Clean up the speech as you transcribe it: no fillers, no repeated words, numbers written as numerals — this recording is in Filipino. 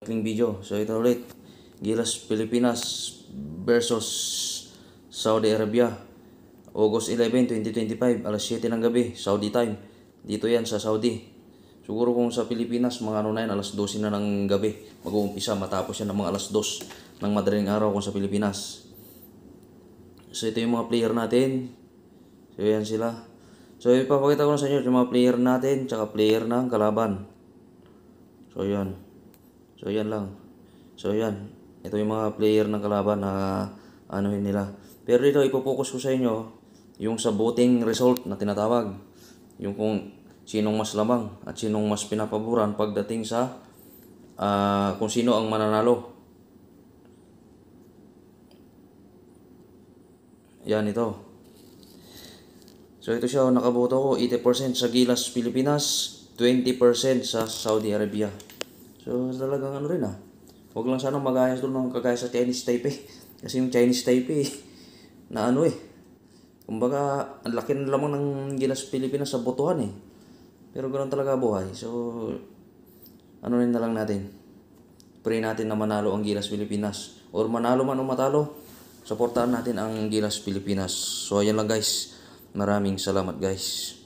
cycling video. So ito ulit, Gilas Pilipinas versus Saudi Arabia. August 11, 2025, alas 7 ng gabi, Saudi time. Dito yan sa Saudi. Siguro kung sa Pilipinas, mga ano na yan, alas 12 na ng gabi. Mag-uumpisa, matapos yan ng mga alas 2 ng madaling araw kung sa Pilipinas. So ito yung mga player natin. So yan sila. So ipapakita ko na sa inyo yung mga player natin, tsaka player ng kalaban. So yan. So yan lang. So yan. Ito yung mga player ng kalaban na anuhin nila. Pero dito ipopokus ko sa inyo yung sa voting result na tinatawag. Yung kung sinong mas lamang at sinong mas pinapaboran pagdating sa kung sino ang mananalo. Yan ito. So ito siya, nakaboto ko 80% sa Gilas Pilipinas, 20% sa Saudi Arabia. So talagang ano rin Huwag lang sana magayas doon ng kagaya sa Chinese Taipei. Kasi yung Chinese Taipei na kumbaga ang laki na lamang ng Gilas Pilipinas sa botohan Pero ganoon talaga buhay. So rin na lang natin. Pray natin na manalo ang Gilas Pilipinas. Or manalo man o matalo, suportahan natin ang Gilas Pilipinas. So ayan lang guys. Maraming salamat guys.